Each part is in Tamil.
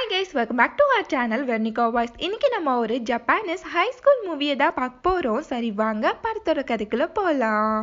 Hi guys, welcome back to our channel வெர்னிகோ வாய்ஸ். இன்னைக்கு நம்ம ஒரு ஜப்பானீஸ் ஹை ஸ்கூல் மூவியை தான் பார்க்க போகிறோம். சரி வாங்க படத்தோட கதைக்குள்ள போகலாம்.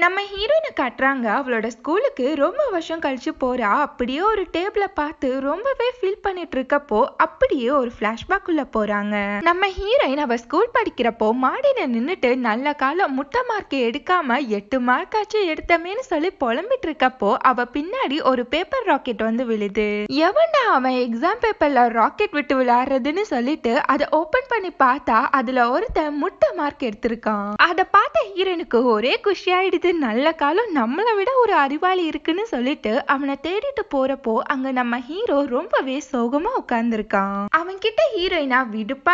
நம்ம ஹீரோயினை காட்டுறாங்க. அவளோட ஸ்கூலுக்கு ரொம்ப வருஷம் கழிச்சு போறா. அப்படியே ஒரு டேபிளை பார்த்து ரொம்பவே ஃபீல் பண்ணிட்டு இருக்கப்போ அப்படியே ஒரு ஃபிளாஷ்பேக் உள்ள போறாங்க. நம்ம ஹீரோயின் அவ ஸ்கூல் படிக்கிறப்போ மாடியில நின்னுட்டு நல்ல காலம் முட்டை மார்க் எடுக்காம 8 மார்க் ஆச்சு எடுத்தமேன்னு சொல்லி புலம்பிட்டு இருக்கப்போ அவ பின்னாடி ஒரு பேப்பர் ராக்கெட் வந்து விழுது. எவன்டா அவன் எக்ஸாம் பேப்பர்ல ராக்கெட் விட்டு விளையாடுறதுன்னு சொல்லிட்டு அதை ஓபன் பண்ணி பார்த்தா அதுல ஒருத்தன் முட்டை மார்க் எடுத்திருக்கான். அதை பார்த்த ஹீரோயினுக்கு ஒரே குஷி ஆயிடுது. நல்ல காலம் நம்மளை விட ஒரு அறிவாளி இருக்குன்னு சொல்லிட்டு அவனை தேடிட்டு போறப்போ அங்க நம்ம ஹீரோ ரொம்பவே சோகமா உட்கார்ந்துருக்கான். அவன் கிட்ட ஹீரோயினா விடுப்பா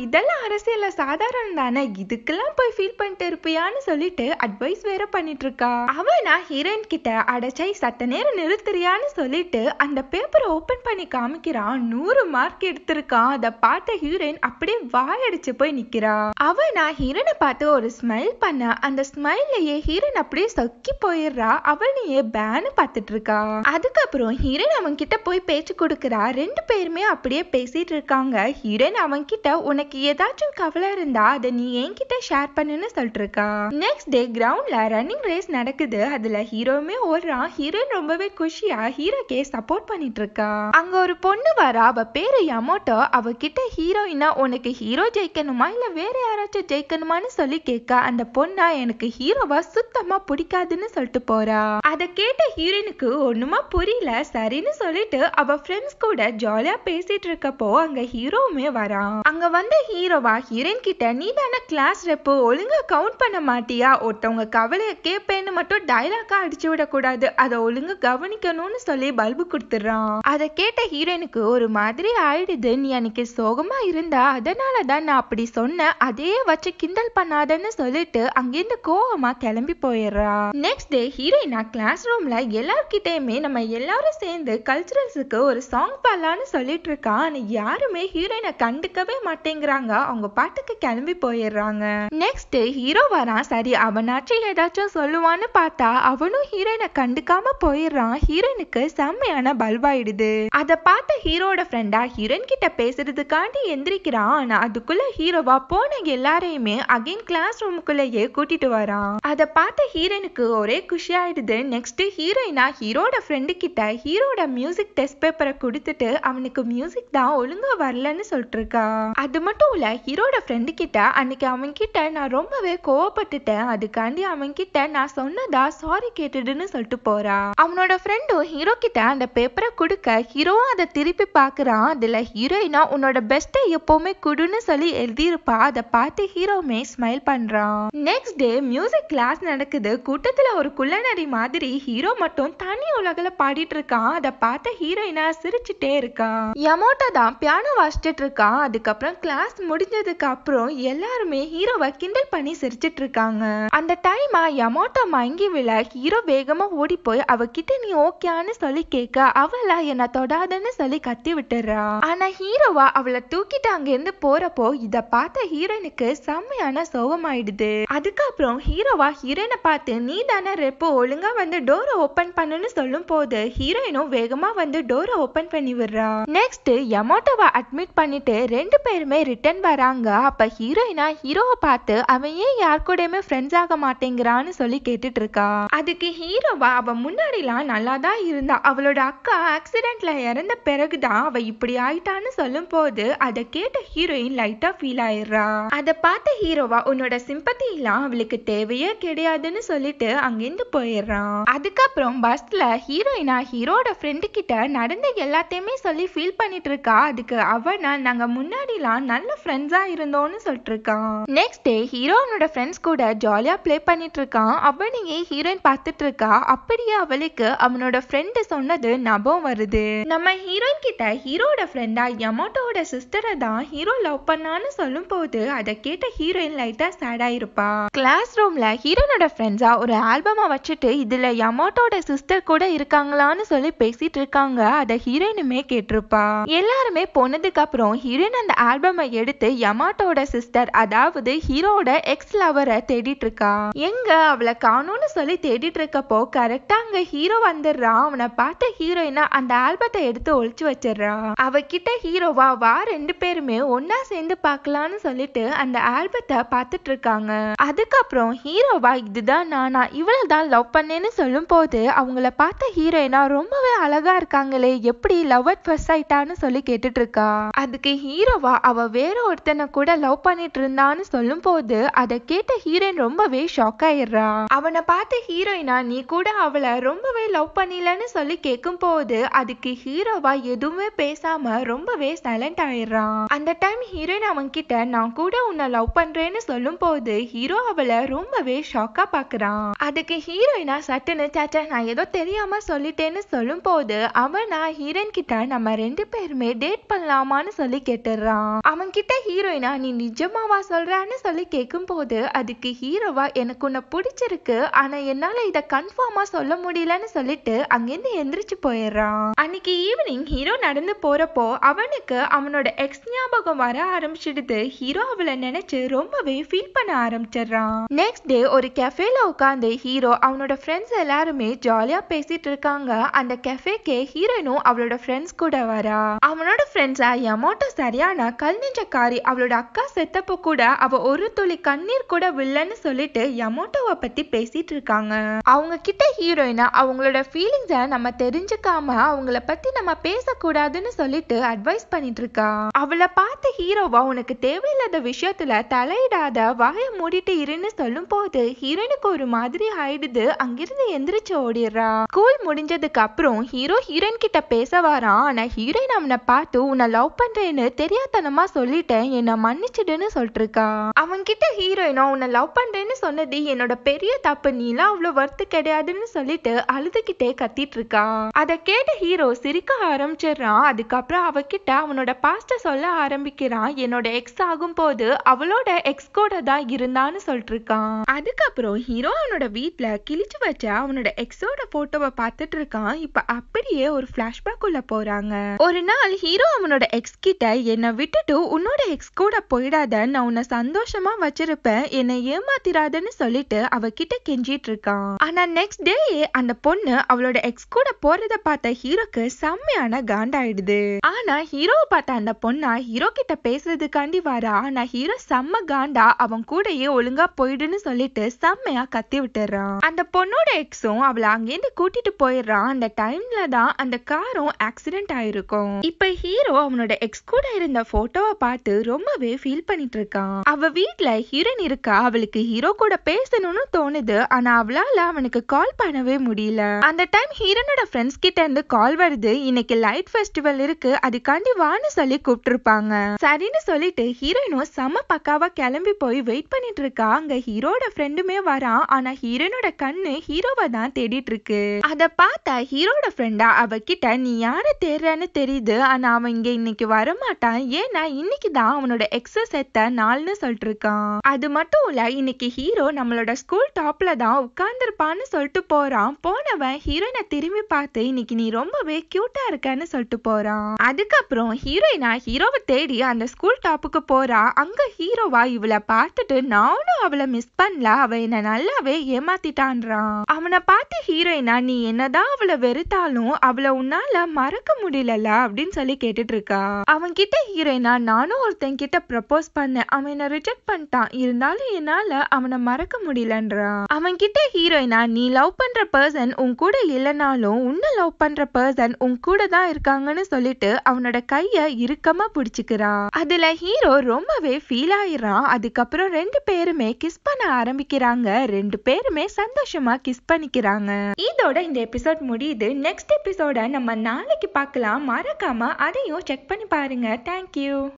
இதெல்லாம் அரசியல்ல சாதாரணம் தானே, இதுக்கெல்லாம் போய் ஃபீல் பண்ணிட்டு இருப்பியான்னு சொல்லிட்டு அட்வைஸ் வேற பண்ணிட்டு இருக்கா. அவனா ஹீரோயின் கிட்ட அடைச்சை சட்ட நேரம் நிறுத்துறியான்னு சொல்லிட்டு அந்த பேப்பரை ஓபன் பண்ணி காமிக்கிறான். 100 மார்க் எடுத்திருக்கான். அதை பார்த்த ஹீரோயின் அப்படியே வாயடிச்சு போய் நிக்கிறா. அவனா ஹீரோனை பார்த்து ஒரு ஸ்மைல் பண்ண அந்த ஸ்மைல்லையே ஹீரோயின் அப்படியே சொக்கி போயிடுறா. அவனையே பேனு பார்த்துட்டு இருக்கா. அதுக்கப்புறம் ஹீரோயின் அவன் கிட்ட போய் பேச்சு கொடுக்கறா. 2 பேருமே அப்படியே பேசிட்டு இருக்காங்க. ஹீரோயின் அவன் கிட்ட உனக்கு ஏதாச்சும் கவலை இருந்தா அதை நீ என்கிட்ட ஷேர் பண்ணுன்னு சொல்லிட்டு இருக்கா. நெக்ஸ்ட் டே கிரவுண்ட்ல ரன்னிங் ரேஸ் நடக்குது. அதுல ஹீரோவுமே ஓடுறான். ஹீரோயின் ரொம்பவே குஷியா ஹீரோக்கே சப்போர்ட் பண்ணிட்டு இருக்கா. அங்க ஒரு பொண்ணு வரா. அவ பேரு யமோட்டோ. அவ கிட்ட ஹீரோயினா உனக்கு ஹீரோ ஜெயிக்கணுமா இல்ல வேற யாராச்சும் ஜெயிக்கணுமான்னு சொல்லி கேட்க அந்த பொண்ணா எனக்கு ஹீரோவா சுத்தமா பிடிக்காதுன்னு சொல்லிட்டு போறா. அதை கேட்ட ஹீரோயினுக்கு ஒண்ணுமா புரியல. சரின்னு சொல்லிட்டு அவ ஃப்ரெண்ட்ஸ் கூட ஜாலியா பேசிட்டு இருக்கப்போ அங்க ஹீரோவுமே வரான். அங்க வந்த ஹீரோவா ஹீரோயின் கிட்ட நீ தானே கிளாஸ் ரெப்பு, ஒழுங்கா கவுண்ட் பண்ண மாட்டியா, ஒருத்தவங்க கவலைய கேப்பேன்னு மட்டும் டைலாக்கா அடிச்சு விடக்கூடாது, அதை ஒழுங்கா கவனிக்கணும்னு சொல்லி பல்பு கொடுத்துறான். அதை கேட்ட ஹீரோயினுக்கு ஒரு மாதிரி ஆயிடுது. நீ அன்னைக்கு சோகமா இருந்தா அதனாலதான் நான் அப்படி சொன்னேன், அதையே வச்சு கிண்டல் பண்ணாதன்னு சொல்லிட்டு அங்கிருந்து கோவமா கிளம்பி போயிடுறா. நெக்ஸ்ட் டே ஹீரோயினா கிளாஸ் ரூம்ல எல்லார்கிட்டயுமே நம்ம எல்லாரும் சேர்ந்து கல்ச்சுரல்ஸுக்கு ஒரு சாங் பாடலான்னு சொல்லிட்டு இருக்கா. ஆனா யாருமே ஹீரோயினை கண்டுக்கவே மாட்டேங்கிறாங்க. அவங்க பாட்டுக்கு கிளம்பி போயிடுறாங்க. நெக்ஸ்ட் ஹீரோ வரான். சரி அவனாச்சும் ஏதாச்சும் சொல்லுவான்னு பார்த்தா அவனும் ஹீரோயினை கண்டுக்காம போயிடுறான். ஹீரோயினுக்கு செம்மையான பல்பாயிடுது. அதை பார்த்த ஹீரோட ஃப்ரெண்டா ஹீரோயின் கிட்ட பேசுறதுக்காண்டி எந்திரிக்கிறான். ஆனா அதுக்குள்ள ஹீரோவா போன எல்லாரையுமே அகைன் கிளாஸ் ரூமுக்குள்ளேயே கூட்டிட்டு வரான். அதை பார்த்த ஹீரோயினுக்கு ஒரே குஷி ஆயிடுது. நெக்ஸ்ட் ஹீரோயினா ஹீரோட ஃப்ரெண்டு கிட்ட ஹீரோட மியூசிக் டெஸ்ட் பேப்பரை கொடுத்துட்டு அவனுக்கு மியூசிக் தான் ஒழுங்கா வரலன்னு சொல்லிட்டு இருக்கா. அது மட்டும் இல்ல ஹீரோட ஃப்ரெண்டு கிட்ட அன்னைக்கு அவன் கிட்ட நான் ரொம்பவே கோவப்பட்டுட்டேன், அதுக்காண்டி அவன் கிட்ட நான் சொன்னதா சாரி கேட்டுடுன்னு சொல்லிட்டு போறா. அவனோட ஃப்ரெண்டும் ஹீரோ கிட்ட அந்த பேப்பரை கொடுக்க ஹீரோவும் அதை திருப்பி பாக்குறான். அதுல ஹீரோயினா உன்னோட பெஸ்ட்டை எப்பவுமே குடுன்னு சொல்லி எழுதியிருப்பா. அதை பார்த்து ஹீரோவுமே ஸ்மைல் பண்றான். நெக்ஸ்ட் டே மியூசிக் கிளாஸ் நடக்குது. கூட்டத்துல ஒரு குள்ளநரி மாதிரி ஹீரோ மட்டும் தனி உலகில பாடிட்டு இருக்கான். அதை பார்த்த ஹீரோயினா சிரிச்சுட்டே இருக்கா. யமோட்டோ தான் பியானோ வாசிச்சுட்டு இருக்கான். அதுக்கப்புறம் கிளாஸ் முடிஞ்சதுக்கு அப்புறம் எல்லாருமே ஹீரோவை கிண்டல் பண்ணி சிரிச்சிட்டு இருக்காங்க. அந்த டைமா யமோட்டோ மயங்கி விழ ஹீரோ வேகமா ஓடி போய் அவகிட்ட நீ ஓகேன்னு சொல்லி கேட்க அவளா என்ன தொடாதன்னு சொல்லி கத்தி விட்டுறா. ஆனா ஹீரோவா அவளை தூக்கிட்டு அங்க இருந்து போறப்போ இத பார்த்த ஹீரோயினுக்கு செம்மையான சோகமாயிடுது. அதுக்கப்புறம் ஹீரோவா ஹீரோயினை பார்த்து நீ தானே ரெப்போ, ஒழுங்கா வந்து டோரை ஓபன் பண்ணுன்னு சொல்லும் போது ஹீரோயினும் வேகமா வந்து டோரை ஓபன் பண்ணி விடுறா. நெக்ஸ்ட் யமோட்டோவை அட்மிட் பண்ணிட்டு 2 பேருமே ரிட்டர்ன் வராங்க. அப்ப ஹீரோயினா ஹீரோவை பார்த்து அவன் ஏன் யார் கூடயுமே ஃப்ரெண்ட்ஸ் ஆக மாட்டேங்கிறான்னு சொல்லி கேட்டுட்டு இருக்கா. அதுக்கு ஹீரோவா அவ முன்னாடிலாம் நல்லா தான் இருந்தா, அவளோட அக்கா ஆக்சிடென்ட்ல இறந்த பிறகுதான் அவ இப்படி ஆயிட்டான்னு சொல்லும் போது அதை கேட்ட ஹீரோயின் லைட்டா ஃபீல் ஆயிடுறா. அதை பார்த்த ஹீரோவா உன்னோட சிம்பத்தி எல்லாம் அவளுக்கு தேவையே கிடையாதுன்னு சொல்லிட்டு அங்கிருந்து போயிடுறான். அதுக்கப்புறம் பஸ்ல ஹீரோயினா ஹீரோட ஃப்ரெண்டு கிட்ட நடந்த எல்லாத்தையுமே சொல்லி ஃபீல் பண்ணிட்டு இருக்கா. அதுக்கு அவனா நாங்க முன்னாடிலாம் நல்ல ஃப்ரெண்ட்ஸா இருந்தோம்னு சொல்லிட்டு இருக்கான். நெக்ஸ்ட் டே ஹீரோனோட ஃப்ரெண்ட்ஸ் கூட ஜாலியா ப்ளே பண்ணிட்டு இருக்கான். அவனையே ஹீரோயின் பார்த்துட்டு இருக்கா. அப்படியே அவளுக்கு அவனோட ஃப்ரெண்டு சொன்னது ஞாபகம் வருது. நம்ம ஹீரோயின் கிட்ட ஹீரோட ஃப்ரெண்டா யமோட்டோட சிஸ்டரை தான் ஹீரோ லவ் பண்ணான்னு சொல்லும் போது அதை கேட்ட ஹீரோயின் லைட்டா சேட் ஆயிருப்பா. கிளாஸ் ரூம்ல ஹீரோனோட ஃப்ரெண்ட்ஸா ஒரு ஆல்பமா வச்சுட்டு இதுல யமாட்டோட சிஸ்டர் கூட இருக்காங்களான்னு சொல்லி பேசிட்டு இருக்காங்க. அத ஹீரோயினுமே கேட்டிருப்பா. எல்லாருமே போனதுக்கு அப்புறம் ஹீரோயின் அந்த ஆல்பமை எடுத்து யமாட்டோட சிஸ்டர், அதாவது ஹீரோட எக்ஸ் லவரை தேடிட்டு இருக்கா. எங்க அவளை காணோம்னு சொல்லி தேடிட்டு இருக்கப்போ கரெக்டா அங்க ஹீரோ வந்துடுறான். அவனை பார்த்த ஹீரோயினா அந்த ஆல்பத்தை எடுத்து ஒளிச்சு வச்சிடறா. அவகிட்ட ஹீரோவா வா ரெண்டு பேருமே ஒன்னா சேர்ந்து பார்க்கலான்னு சொல்லிட்டு அந்த ஆல்பத்தை பார்த்துட்டு இருக்காங்க. அதுக்கப்புறம் ஹீரோவா இதுதான் நானா இவ்வளவுதான் லவ் பண்ணேன்னு சொல்லும் போது அவங்கள பார்த்த ஹீரோயினா ரொம்பவே அழகா இருக்காங்களே, எப்படி லவ் அட் ஃபர்ஸ்ட் சைட்டான்னு சொல்லி கேட்டுட்டு இருக்கா. அதுக்கு ஹீரோவா அவ வேற ஒருத்தனை கூட லவ் பண்ணிட்டு இருந்தான்னு சொல்லும் போது அதை கேட்ட ஹீரோயின் ரொம்பவே ஷாக் ஆயிடுறா. அவனை பார்த்த ஹீரோயினா நீ கூட அவளை ரொம்பவே லவ் பண்ணிலன்னு சொல்லி கேட்கும் போது அதுக்கு ஹீரோவா எதுவுமே பேசாம ரொம்பவே சைலண்ட் ஆயிடுறான். அந்த டைம் ஹீரோயின் அவன் கிட்ட நான் கூட உன்னை லவ் பண்றேன்னு சொல்லும் போது ஹீரோ அவளை ரொம்பவே ஷாக்கா பாக்குறான். அதுக்கு ஹீரோயினா சட்டுன்னு சாச்சா நான் ஏதோ தெரியாம சொல்லிட்டேன்னு சொல்லும் போது அவனா ஹீரோயின் கிட்ட நம்ம ரெண்டு பேருமே டேட் பண்ணலாமான்னு சொல்லி கேட்டுறான். அவன் கிட்ட ஹீரோயினா நீ நிஜமாவா சொல்றான்னு சொல்லி கேட்கும் போது அதுக்கு ஹீரோவா எனக்கு உன்னை பிடிச்சிருக்கு, ஆனா என்னால இத கன்ஃபார்மா சொல்ல முடியலன்னு சொல்லிட்டு அங்கிருந்து எந்திரிச்சு போயிடுறான். அன்னைக்கு ஈவினிங் ஹீரோ நடந்து போறப்போ அவனுக்கு அவனோட எக்ஸ் ஞாபகம் வர ஆரம்பிச்சிடுது. ஹீரோ அவளை நினைச்சு ரொம்பவே ஃபீல் பண்ண ஆரம்பிச்சிடுறான். நெக்ஸ்ட் டே ஒரு கெஃபேல உட்காந்து ஹீரோ அவனோட ஃப்ரெண்ட்ஸ் எல்லாருமே ஜாலியா பேசிட்டு இருக்காங்க. அந்த கெஃபேக்கே ஹீரோயினும் அவளோட ஃப்ரெண்ட்ஸ் கூட வரா. அவனோட ஃப்ரெண்ட்ஸா யமாட்டோ சரியான கல் நெஞ்சக்காரி, அவளோட அக்கா செத்தப்போ கூட அவ ஒரு துளி கண்ணீர் கூட வில்லன்னு சொல்லிட்டு யமாட்டோவை பத்தி பேசிட்டு இருக்காங்க. அவங்க கிட்ட ஹீரோயினா அவங்களோட ஃபீலிங்ஸை நம்ம தெரிஞ்சுக்காம அவங்கள பத்தி நம்ம பேசக்கூடாதுன்னு சொல்லிட்டு அட்வைஸ் பண்ணிட்டு இருக்கா. அவளை பார்த்து ஹீரோவா உனக்கு தேவையில்லாத விஷயத்துல தலையிடாத, வாயை மூடிட்டு இருன்னு சொல்லும் போது ஹீரோயினுக்கு ஒரு மாதிரி ஆயிடுது. அங்கிருந்து எந்திரிச்சு ஓடிடுறா. ஸ்கூல் முடிஞ்சதுக்கு அப்புறம் ஹீரோ ஹீரோயின் கிட்ட பேச வரான். ஆனா ஹீரோயின் அவனை பார்த்து உன்னை லவ் பண்றேன்னு தெரியாதனமா சொல்லிட்டேன், என்ன மன்னிச்சிடுன்னு சொல்லிட்டு இருக்கா. அவன் கிட்ட ஹீரோயினா உன்னை லவ் பண்றேன்னு சொன்னது என்னோட பெரிய தப்பு, நீலாம் அவ்வளவு வர்த்து கிடையாதுன்னு சொல்லிட்டு அழுதுகிட்டே கத்திட்டு இருக்கா. அதை கேட்ட ஹீரோ சிரிக்க ஆரம்பிச்சிடறான். அதுக்கப்புறம் அவகிட்ட அவனோட பாஸ்ட சொல்ல ஆரம்பிக்கிறான். என்னோட எக்ஸ் ஆகும் போது அவளோட எக்ஸ் கூட தான் இருந்தான்னு சொல்லிட்டு இருக்கான். அதுக்கப்புறம் ஹீரோ அவனோட வீட்டுல கிழிச்சு வச்ச அவனோட எக்ஸோட போட்டோவை பார்த்துட்டு இருக்கான். இப்ப அப்படியே ஒரு பிளாஷ்பேக் உள்ள போறாங்க. ஒரு நாள் ஹீரோ அவனோட எக்ஸ் கிட்ட என்னை விட்டுட்டு உன்னோட எக்ஸ் கூட போயிடாத, நான் உன்னை சந்தோஷமா வச்சிருப்பேன், என்னை ஏமாத்திராதன்னு சொல்லிட்டு அவகிட்ட கெஞ்சிட்டு இருக்கான். ஆனா நெக்ஸ்ட் டே அந்த பொண்ணு அவளோட எக்ஸ் கூட போறத பார்த்த ஹீரோக்கு செம்மையான காண்டாயிடுது. ஆனா ஹீரோவை பார்த்த அந்த பொண்ணா ஹீரோ கிட்ட பேசுறதுக்காண்டி வரா. ஆனா ஹீரோ செம்ம காண்டா அவன் கூடயே ஒழுங்கா போயிடுன்னு சொல்லிட்டு செம்மையா கத்தி விட்டுறான். அந்த பொண்ணோட எக்ஸும் அவளை அங்கேருந்து கூட்டிட்டு போயிடுறான். அந்த டைம்ல தான் அந்த காரும் ஆக்சிடென்ட் ஆயிருக்கும். இப்ப ஹீரோ அவனோட எக்ஸ் கூட இருந்த போட்டோவை பார்த்து ரொம்பவே ஃபீல் பண்ணிட்டு இருக்கான். அவ வீட்டுல ஹீரோயின் இருக்கா. அவளுக்கு ஹீரோ கூட பேசணும்னு தோணுது. ஆனா அவளால அவனுக்கு கால் பண்ணவே முடியல. அந்த டைம் ஹீரோனோட ஃப்ரெண்ட்ஸ் கிட்ட இருந்து கால் வருது. இன்னைக்கு லைட் ஃபெஸ்டிவல் இருக்கு, அதுக்காண்டி வான்னு சொல்லி கூப்பிட்டு இருப்பாங்க. சரின்னு சொல்லிட்டு ஹீரோயினும் செம்ம பக்காவா கிளம்பி போய் வெயிட் பண்ணிட்டு இருக்கா. அங்க ஹீரோட ஃப்ரெண்டுமே வரான். ஆனா ஹீரோனோட கண்ணு ஹீரோவை தான் தேடிட்டு இருக்கு. அத பார்த்தா ஹீரோட ஃப்ரெண்டா அவகிட்ட நீ யார தேடுறன்னு தெரியுது, ஆனா அவன் இங்க இன்னைக்கு வரமாட்டான், ஏன்னா இன்னைக்கு தான் அவனோட எக்ஸ செத்த நாள்னு சொல்லிட்டு இருக்கான். அது மட்டும் இல்ல இன்னைக்கு ஹீரோ நம்மளோட ஸ்கூல் டாப்ல தான் உட்கார்ந்துருப்பான்னு சொல்லிட்டு போறான். போனவன் ஹீரோயினை திரும்பி பார்த்து இன்னைக்கு நீ ரொம்பவே கியூட்டா இருக்கன்னு சொல்லிட்டு போறான். அதுக்கப்புறம் ஹீரோயினா ஹீரோவை தேடி அந்த ஸ்கூல் டாப்புக்கு போறா. அங்க ஹீரோவா இவளை பார்த்துட்டு நானும் அவளை மிஸ் பண்ணல, அவ என்ன நல்லாவே ஏமாத்திட்டான்றான். அவனை பார்த்து ஹீரோயினா நீ என்னதான் அவளை வெறுத்தாலும் அவளை உன்னால மறக்க முடியல அப்படின்னு சொல்லி கேட்டுட்டு இருக்கா. அவன் கிட்ட ஹீரோயினா நானும் ஒருத்தன் கிட்ட ப்ரப்போஸ் பண்ணேன், அவன் என்ன ரிஜெக்ட் பண்ணிட்டான், இருந்தாலும் என்னால அவனை மறக்க முடியலன்றான். அவன் கிட்ட ஹீரோயினா நீ லவ் பண்ற பர்சன் உன் கூட இல்லைனாலும் உன்னை லவ் பண்ற பர்சன் உன் கூட தான் இருக்காங்கன்னு சொல்லிட்டு அவனோட கைய இறுக்கமா பிடிச்சுக்கிறா. அதுல ஹீரோ ரொம்பவே ஃபீல் ஆயிடுறான். அதுக்கப்புறம் ரெண்டு பேருமே கிஸ் பண்ண ஆரம்பிக்கிறாங்க. ரெண்டு பேருமே சந்தோஷமா கிஸ் பண்ணிக்கிறாங்க. இதோட இந்த எபிசோட் முடியுது. நெக்ஸ்ட் எபிசோட நம்ம நாளைக்கு பார்க்கலாம். மறக்காம அதையும் செக் பண்ணி பாருங்க. தேங்க்யூ.